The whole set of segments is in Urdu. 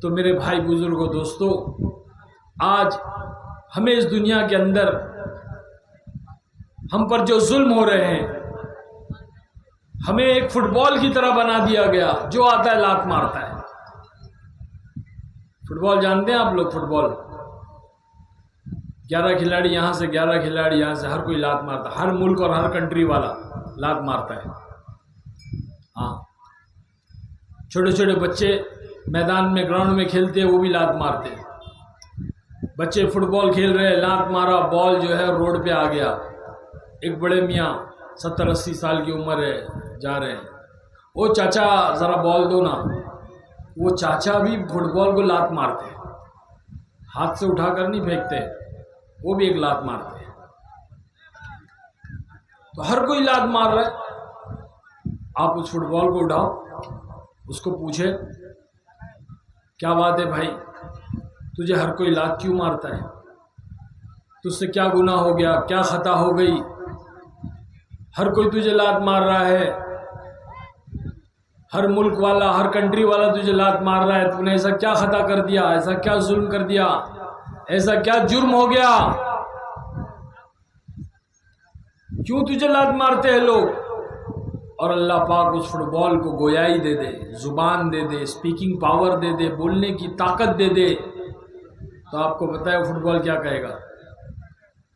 تو میرے بھائی بزرگوں دوستو، آج ہمیں اس دنیا کے اندر ہم پر جو ظلم ہو رہے ہیں، ہمیں ایک فٹ بال کی طرح بنا دیا گیا، جو آتا ہے لات مارتا ہے۔ فٹ بال جانتے ہیں آپ لوگ؟ فٹ بال 11 کھلاڑی یہاں سے، 11 کھلاڑی یہاں سے، ہر کوئی لات مارتا ہے، ہر ملک اور ہر کنٹری والا لات مارتا ہے۔ ہاں، چھوٹے چھوٹے بچے میدان میں گراؤنڈ میں کھیلتے ہیں، وہ بھی لات مارتے ہیں۔ بچے فٹ بال کھیل رہے ہیں، لات مارا، بال جو ہے روڈ پہ آ گیا۔ ایک بڑے میاں 70-80 سال کی عمر ہے، جا رہے ہیں، وہ چاچا ذرا بال دو نا۔ وہ چاچا بھی فٹ بال کو لات مارتے ہیں، ہاتھ سے اٹھا کر نہیں پھینکتے، وہ بھی ایک لات مارتے ہیں۔ تو ہر کوئی لات مار رہا ہے۔ آپ اس فٹ بال کو اٹھاؤ، اس کو پوچھے کیا بات ہے بھائی، تجھے ہر کوئی لات کیوں مارتا ہے؟ تجھ سے کیا گناہ ہو گیا، کیا خطا ہو گئی؟ ہر کوئی تجھے لات مار رہا ہے، ہر ملک والا، ہر کنٹری والا تجھے لات مار رہا ہے، تو نے ایسا کیا خطا کر دیا، ایسا کیا ظلم کر دیا، ایسا کیا جرم ہو گیا، کیوں تجھے لات مارتے ہیں لوگ؟ اور اللہ پاک اس فٹ بال کو گویائی دے دے، زبان دے دے، اسپیکنگ پاور دے دے، بولنے کی طاقت دے دے، تو آپ کو پتہ ہے وہ فٹ بال کیا کہے گا؟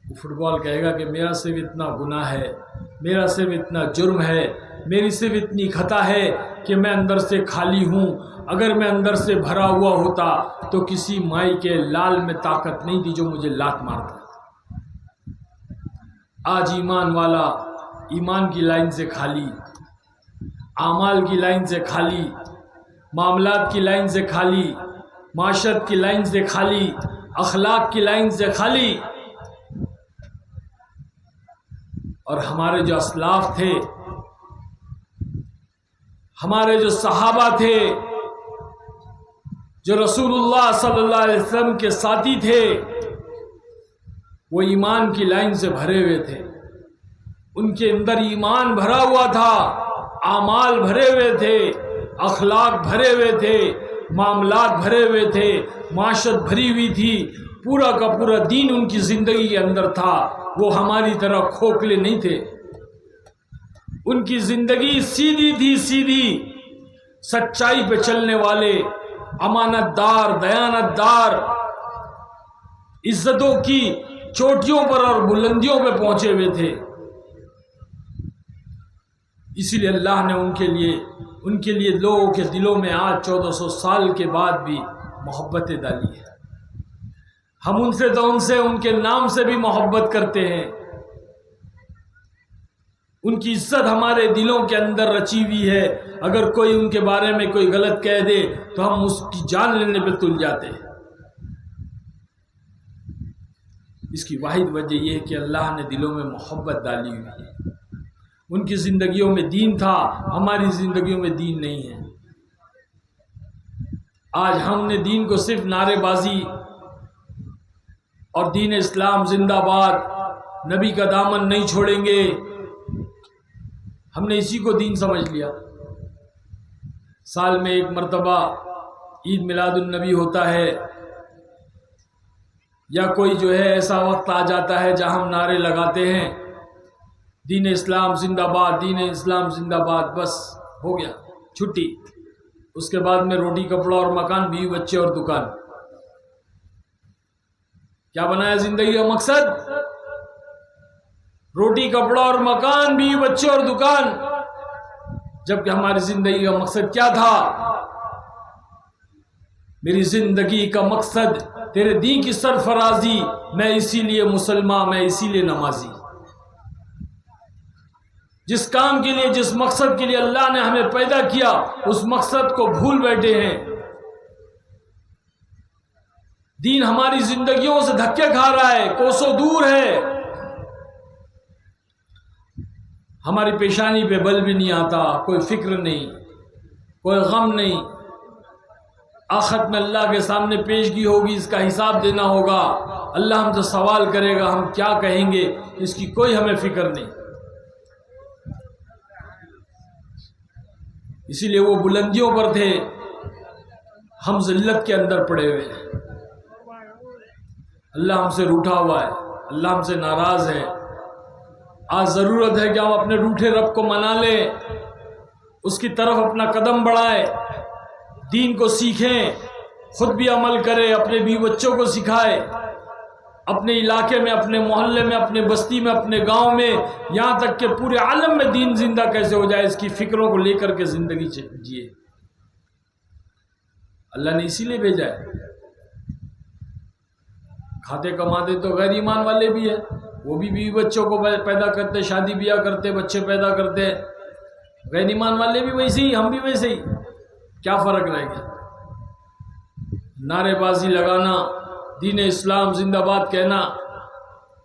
وہ فٹ بال کہے گا کہ میرا صرف اتنا گناہ ہے، میرا صرف اتنا جرم ہے، میری صرف اتنی خطا ہے کہ میں اندر سے خالی ہوں۔ اگر میں اندر سے بھرا ہوا ہوتا تو کسی مائی کے لال میں طاقت نہیں تھی جو مجھے لات مارتا۔ آج ایمان والا ایمان کی لائن سے خالی، اعمال کی لائن سے خالی، معاملات کی لائن سے خالی، معاشرت کی لائن سے خالی، اخلاق کی لائن سے خالی۔ اور ہمارے جو اسلاف تھے، ہمارے جو صحابہ تھے، جو رسول اللہ صلی اللہ علیہ وسلم کے ساتھی تھے، وہ ایمان کی لائن سے بھرے ہوئے تھے۔ ان کے اندر ایمان بھرا ہوا تھا، اعمال بھرے ہوئے تھے، اخلاق بھرے ہوئے تھے، معاملات بھرے ہوئے تھے، معاشرت بھری ہوئی تھی، پورا کا پورا دین ان کی زندگی کے اندر تھا۔ وہ ہماری طرح کھوکھلے نہیں تھے، ان کی زندگی سیدھی تھی، سیدھی، سچائی پہ چلنے والے، امانت دار، دیانت دار، عزتوں کی چوٹیوں پر اور بلندیوں پہ پہنچے ہوئے تھے۔ اسی لیے اللہ نے ان کے لیے لوگوں کے دلوں میں آج 1400 سال کے بعد بھی محبتیں ڈالی ہے۔ ہم ان سے ان کے نام سے بھی محبت کرتے ہیں۔ ان کی عزت ہمارے دلوں کے اندر رچی ہوئی ہے۔ اگر کوئی ان کے بارے میں کوئی غلط کہہ دے تو ہم اس کی جان لینے پہ تل جاتے ہیں۔ اس کی واحد وجہ یہ ہے کہ اللہ نے دلوں میں محبت ڈالی ہوئی ہے۔ ان کی زندگیوں میں دین تھا، ہماری زندگیوں میں دین نہیں ہے۔ آج ہم نے دین کو صرف نعرے بازی اور دین اسلام زندہ باد، نبی کا دامن نہیں چھوڑیں گے، ہم نے اسی کو دین سمجھ لیا۔ سال میں ایک مرتبہ عید میلاد النبی ہوتا ہے، یا کوئی جو ہے ایسا وقت آ جاتا ہے جہاں ہم نعرے لگاتے ہیں دین اسلام زندہ باد، دین اسلام زندہ باد، بس ہو گیا، چھٹی۔ اس کے بعد میں روٹی کپڑا اور مکان، بیوی بچے اور دکان۔ کیا بنایا زندگی کا مقصد؟ روٹی کپڑا اور مکان، بیوی بچے اور دکان۔ جبکہ ہماری زندگی کا مقصد کیا تھا؟ میری زندگی کا مقصد تیرے دین کی سرفرازی، میں اسی لیے مسلمان، میں اسی لیے نمازی۔ جس کام کے لیے، جس مقصد کے لیے اللہ نے ہمیں پیدا کیا، اس مقصد کو بھول بیٹھے ہیں۔ دین ہماری زندگیوں سے دھکے کھا رہا ہے، کوسوں دور ہے۔ ہماری پیشانی پہ بل بھی نہیں آتا، کوئی فکر نہیں، کوئی غم نہیں۔ آخرت میں اللہ کے سامنے پیشگی ہوگی، اس کا حساب دینا ہوگا، اللہ ہم سے سوال کرے گا، ہم کیا کہیں گے، اس کی کوئی ہمیں فکر نہیں۔ اسی لیے وہ بلندیوں پر تھے، ہم ذلت کے اندر پڑے ہوئے ہیں، اللہ ہم سے روٹھا ہوا ہے، اللہ ہم سے ناراض ہے۔ آج ضرورت ہے کہ ہم اپنے روٹھے رب کو منا لیں، اس کی طرف اپنا قدم بڑھائیں، دین کو سیکھیں، خود بھی عمل کرے، اپنے بیوی بچوں کو سکھائے، اپنے علاقے میں، اپنے محلے میں، اپنے بستی میں، اپنے گاؤں میں، یہاں تک کہ پورے عالم میں دین زندہ کیسے ہو جائے، اس کی فکروں کو لے کر کے زندگی جیے۔ اللہ نے اسی لیے بھیجا ہے۔ کھاتے کماتے تو غیر ایمان والے بھی ہیں، وہ بھی بیوی بچوں کو پیدا کرتے، شادی بیاہ کرتے، بچے پیدا کرتے، غیر ایمان والے بھی ویسے ہی، ہم بھی ویسے ہی، کیا فرق رہ گیا؟ نعرے بازی لگانا، دین اسلام زندہ باد کہنا،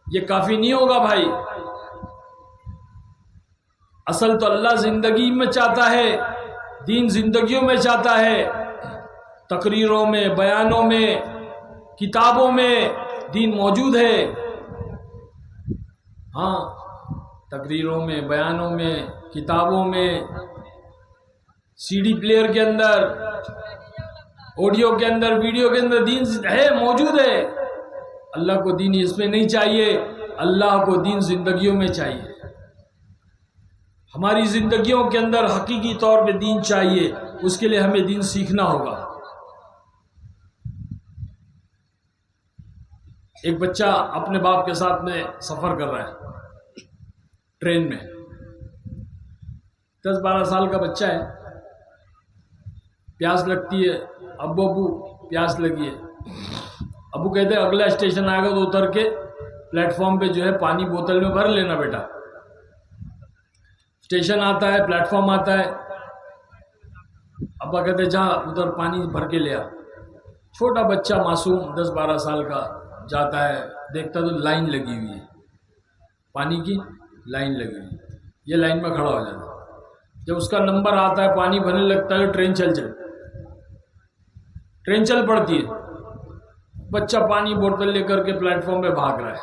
یہ کافی نہیں ہوگا بھائی۔ اصل تو اللہ زندگی میں چاہتا ہے، دین زندگیوں میں چاہتا ہے، تقریروں میں، بیانوں میں، کتابوں میں دین موجود ہے۔ ہاں، تقریروں میں، بیانوں میں، کتابوں میں، سی ڈی پلیئر کے اندر، آڈیو کے اندر، ویڈیو کے اندر دین ہے، موجود ہے۔ اللہ کو دین اس میں نہیں چاہیے، اللہ کو دین زندگیوں میں چاہیے۔ ہماری زندگیوں کے اندر حقیقی طور پہ دین چاہیے، اس کے لیے ہمیں دین سیکھنا ہوگا۔ ایک بچہ اپنے باپ کے ساتھ میں سفر کر رہا ہے ٹرین میں، 10-12 سال کا بچہ ہے، پیاس لگتی ہے، ابو پیاس لگی ہے، ابو کہتے ہیں اگلا اسٹیشن آئے گا تو اتر کے پلیٹ فارم پہ جو ہے پانی بوتل میں بھر لینا بیٹا۔ اسٹیشن آتا ہے، پلیٹ فارم آتا ہے، ابا کہتے جا ادھر پانی بھر کے لیا۔ چھوٹا بچہ معصوم 10-12 سال کا جاتا ہے، دیکھتا تو لائن لگی ہوئی ہے، پانی کی لائن لگی ہوئی ہے، یہ لائن میں کھڑا ہو جاتا ہے۔ جب اس کا نمبر آتا ہے، پانی بھرنے لگتا ہے، ٹرین چل پڑتی ہے، بچہ پانی بوتل لے کر کے پلیٹ فارم پہ بھاگ رہا ہے،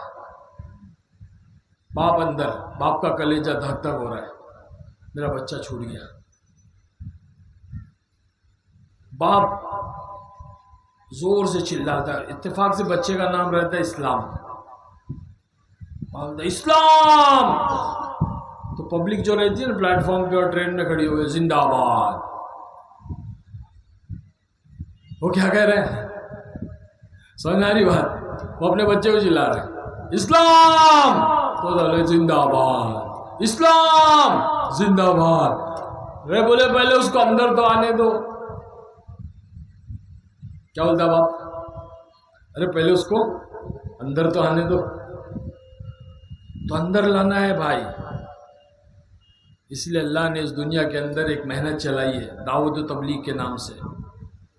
باپ اندر، باپ کا کلیجہ دھک دھک ہو رہا ہے، میرا بچہ چھوٹ گیا۔ باپ زور سے چلاتا ہے، اتفاق سے بچے کا نام رہتا ہے اسلام، اسلام، تو پبلک جو رہتی ہے نا پلیٹ فارم پہ اور ٹرین میں کھڑی ہوئی زندہ آباد، وہ کیا کہہ رہے ہیں؟ سمجھ آ رہی بات؟ وہ اپنے بچے کو چلا رہے اسلام، تو زندہ آباد، اسلام زندہ آباد۔ وہ بولے پہلے اس کو اندر تو آنے دو۔ کیا بولتا باپ؟ ارے پہلے اس کو اندر تو آنے دو، تو اندر لانا ہے بھائی۔ اس لیے اللہ نے اس دنیا کے اندر ایک محنت چلائی ہے دعوت و تبلیغ کے نام سے۔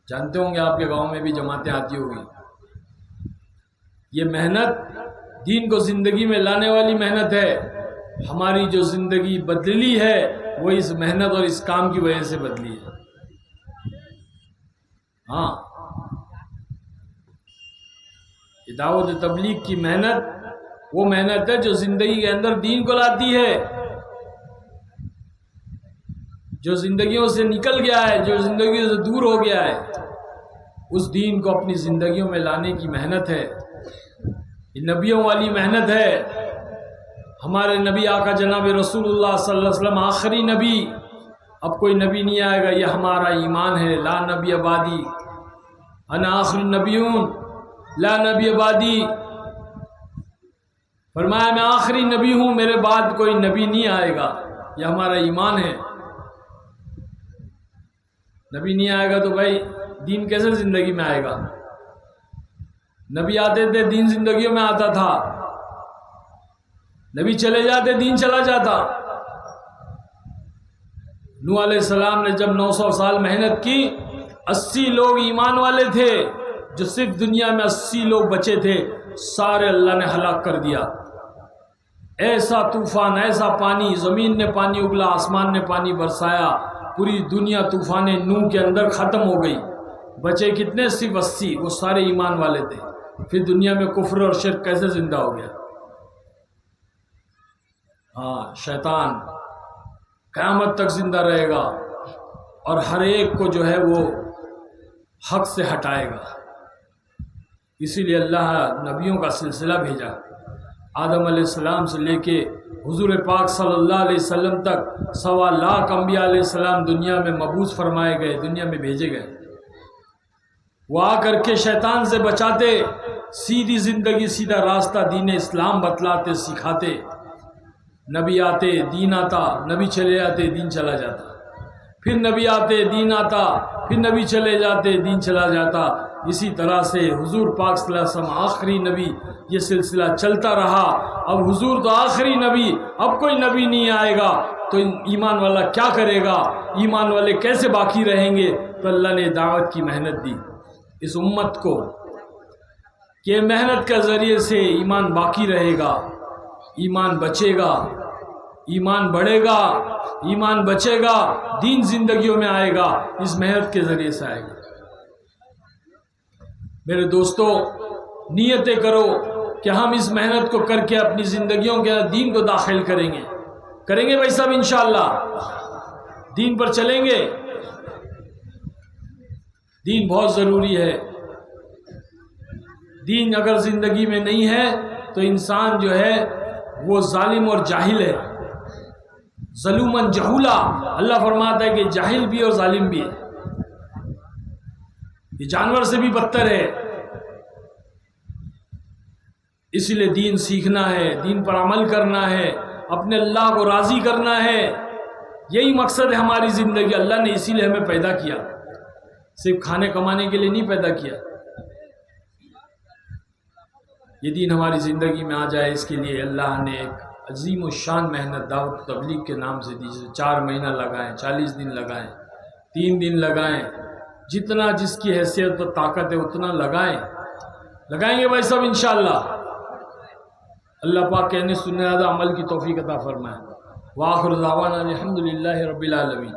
جانتے ہوں گے آپ کے گاؤں میں بھی جماعتیں آتی ہوگی۔ یہ محنت دین کو زندگی میں لانے والی محنت ہے۔ ہماری جو زندگی بدلی ہے وہ اس محنت اور اس کام کی وجہ سے بدلی ہے۔ ہاں، دعوت و تبلیغ کی محنت وہ محنت ہے جو زندگی کے اندر دین کو لاتی ہے۔ جو زندگیوں سے نکل گیا ہے، جو زندگیوں سے دور ہو گیا ہے، اس دین کو اپنی زندگیوں میں لانے کی محنت ہے۔ یہ نبیوں والی محنت ہے۔ ہمارے نبی آقا جناب رسول اللہ صلی اللہ علیہ وسلم آخری نبی، اب کوئی نبی نہیں آئے گا، یہ ہمارا ایمان ہے۔ لا نبی بعدی، انا آخر النبیون، لا نبی بعدی، فرمایا میں آخری نبی ہوں، میرے بعد کوئی نبی نہیں آئے گا، یہ ہمارا ایمان ہے۔ نبی نہیں آئے گا تو بھائی دین کیسے زندگی میں آئے گا؟ نبی آتے تھے، دین زندگیوں میں آتا تھا، نبی چلے جاتے، دین چلا جاتا۔ نوح علیہ السلام نے جب 900 سال محنت کی، 80 لوگ ایمان والے تھے، جو صرف دنیا میں 80 لوگ بچے تھے، سارے اللہ نے ہلاک کر دیا۔ ایسا طوفان، ایسا پانی، زمین نے پانی اگلا، آسمان نے پانی برسایا، پوری دنیا طوفان نوح کے اندر ختم ہو گئی۔ بچے کتنے؟ صرف 80، وہ سارے ایمان والے تھے۔ پھر دنیا میں کفر اور شرک کیسے زندہ ہو گیا؟ ہاں، شیطان قیامت تک زندہ رہے گا، اور ہر ایک کو جو ہے وہ حق سے ہٹائے گا۔ اسی لیے اللہ نبیوں کا سلسلہ بھیجا، آدم علیہ السلام سے لے کے حضور پاک صلی اللہ علیہ وسلم تک 1.25 لاکھ انبیاء علیہ السلام دنیا میں مبعوث فرمائے گئے، دنیا میں بھیجے گئے۔ وہ آ کر کے شیطان سے بچاتے، سیدھی زندگی، سیدھا راستہ دین اسلام بتلاتے، سکھاتے۔ نبی آتے، دین آتا، نبی چلے جاتے، دین چلا جاتا، پھر نبی آتے، دین آتا، پھر نبی چلے جاتے، دین چلا جاتا۔ اسی طرح سے حضور پاک صلی اللہ علیہ وسلم آخری نبی، یہ سلسلہ چلتا رہا۔ اب حضور تو آخری نبی، اب کوئی نبی نہیں آئے گا تو ایمان والا کیا کرے گا؟ ایمان والے کیسے باقی رہیں گے؟ تو اللہ نے دعوت کی محنت دی اس امت کو کہ محنت کے ذریعے سے ایمان باقی رہے گا، ایمان بچے گا، ایمان بڑھے گا، ایمان بچے گا، دین زندگیوں میں آئے گا، اس محنت کے ذریعے سے آئے گا۔ میرے دوستو، نیتیں کرو کہ ہم اس محنت کو کر کے اپنی زندگیوں کے دین کو داخل کریں گے بھائی صاحب، انشاءاللہ دین پر چلیں گے۔ دین بہت ضروری ہے۔ دین اگر زندگی میں نہیں ہے تو انسان جو ہے وہ ظالم اور جاہل ہے، ظلوماً جہولا۔ اللہ فرماتا ہے کہ جاہل بھی اور ظالم بھی ہے، یہ جانور سے بھی بدتر ہے۔ اسی لیے دین سیکھنا ہے، دین پر عمل کرنا ہے، اپنے اللہ کو راضی کرنا ہے، یہی مقصد ہے ہماری زندگی۔ اللہ نے اسی لیے ہمیں پیدا کیا، صرف کھانے کمانے کے لیے نہیں پیدا کیا۔ یہ دین ہماری زندگی میں آ جائے، اس کے لیے اللہ نے ایک عظیم الشان محنت دعوت تبلیغ کے نام سے دی۔ 4 مہینہ لگائیں، 40 دن لگائیں، 3 دن لگائیں، جتنا جس کی حیثیت و طاقت ہے اتنا لگائیں گے بھائی صاحب انشاءاللہ۔ اللہ پاک کہنے سننے عمل کی توفیق عطا فرمائے۔ وآخر دعوانا الحمدللہ رب العالمین۔